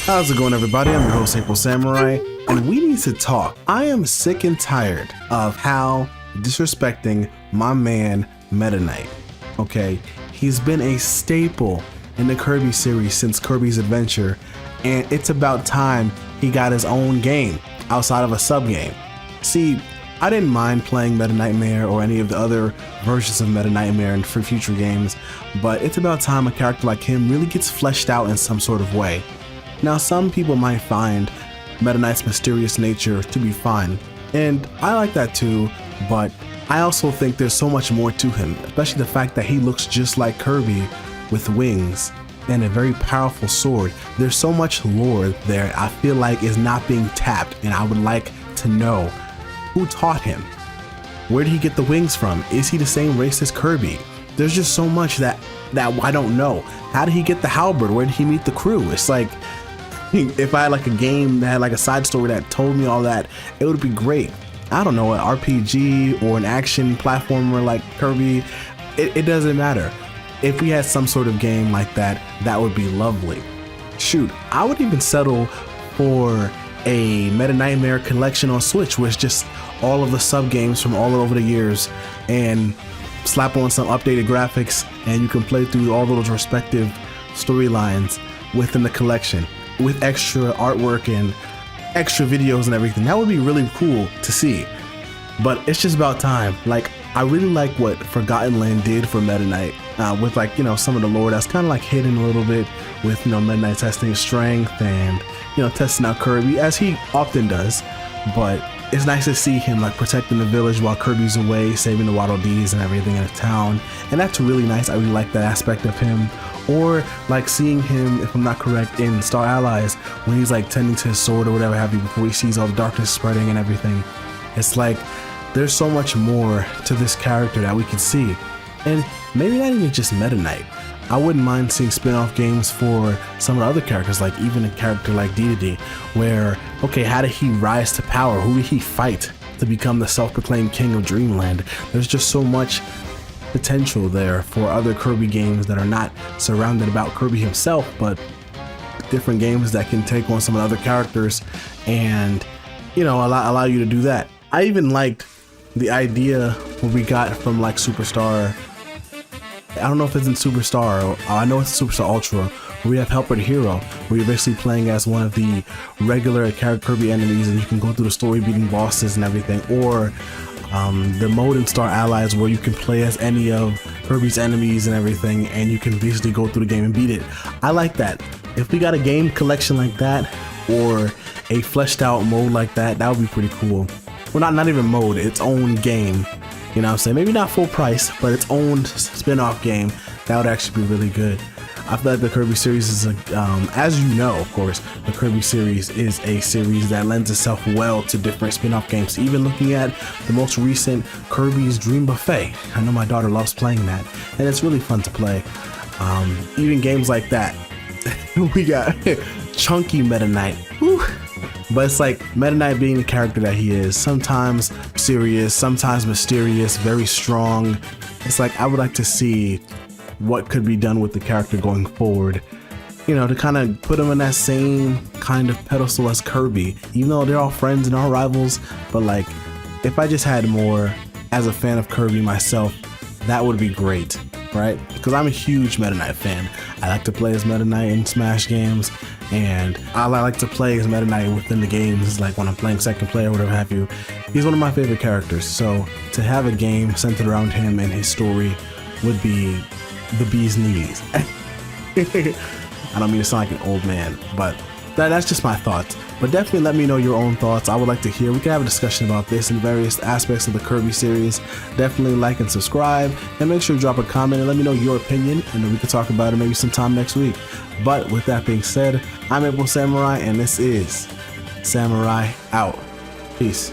How's it going, everybody? I'm your host, AprilSamurai, and we need to talk. I am sick and tired of how disrespecting my man Meta Knight. Okay, he's been a staple in the Kirby series since Kirby's Adventure, and it's about time he got his own game outside of a sub game. See, I didn't mind playing Meta Nightmare or any of the other versions of Meta Nightmare for future games, but it's about time a character like him really gets fleshed out in some sort of way. Now, some people might find Meta Knight's mysterious nature to be fun, and I like that too, but I also think there's so much more to him, especially the fact that he looks just like Kirby with wings and a very powerful sword. There's so much lore there I feel like is not being tapped, and I would like to know who taught him. Where did he get the wings from? Is he the same race as Kirby? There's just so much that I don't know. How did he get the halberd? Where did he meet the crew? It's like, if I had like a game that had like a side story that told me all that, it would be great. I don't know, an RPG or an action platformer like Kirby, it doesn't matter. If we had some sort of game like that, that would be lovely. Shoot, I would even settle for a Meta Nightmare collection on Switch, where it's just all of the sub games from all over the years, and slap on some updated graphics and you can play through all those respective storylines within the collection with extra artwork and extra videos and everything. That would be really cool to see, but it's just about time. Like, I really like what Forgotten Land did for Meta Knight with, like, you know, some of the lore that's kind of like hidden a little bit with, you know, Meta Knight testing his strength and, you know, testing out Kirby as he often does. But it's nice to see him like protecting the village while Kirby's away, saving the Waddle Dees and everything in the town, and that's really nice. I really like that aspect of him. Or like seeing him, if I'm not correct, in Star Allies when he's like tending to his sword or whatever have you before he sees all the darkness spreading and everything. It's like there's so much more to this character that we can see, and maybe not even just Meta Knight. I wouldn't mind seeing spin-off games for some of the other characters, like even a character like Dedede, where, okay, how did he rise to power? Who did he fight to become the self-proclaimed king of Dreamland? There's just so much potential there for other Kirby games that are not surrounded about Kirby himself, but different games that can take on some of the other characters and, you know, allow you to do that. I even liked the idea what we got from like Superstar. I don't know if it's in Superstar, or I know it's Superstar Ultra, where we have Helper the Hero, where you're basically playing as one of the regular Kirby enemies and you can go through the story beating bosses and everything, or the mode in Star Allies where you can play as any of Kirby's enemies and everything, and you can basically go through the game and beat it. I like that. If we got a game collection like that, or a fleshed out mode like that, that would be pretty cool. Well, not even mode, its own game. You know what I'm saying? Maybe not full price, but its own spin-off game. That would actually be really good. I feel like the Kirby series is, as you know, of course, the Kirby series is a series that lends itself well to different spin-off games. Even looking at the most recent Kirby's Dream Buffet, I know my daughter loves playing that, and it's really fun to play. Even games like that. We got chunky Meta Knight. Whew. But it's like Meta Knight being the character that he is, sometimes serious, sometimes mysterious, very strong. It's like I would like to see what could be done with the character going forward, you know, to kind of put him in that same kind of pedestal as Kirby, even though they're all friends and all rivals. But like, if I just had more as a fan of Kirby myself, that would be great, right? Because I'm a huge Meta Knight fan. I like to play as Meta Knight in Smash games, and I like to play as Meta Knight within the games, like when I'm playing second player or whatever have you. He's one of my favorite characters, so to have a game centered around him and his story would be the bee's knees. I don't mean to sound like an old man, but that's just my thoughts. But definitely let me know your own thoughts. I would like to hear. We can have a discussion about this in various aspects of the Kirby series. Definitely like and subscribe, and make sure to drop a comment and let me know your opinion, and then we can talk about it maybe sometime next week. But with that being said, I'm AprilSamurai, and this is Samurai Out. Peace.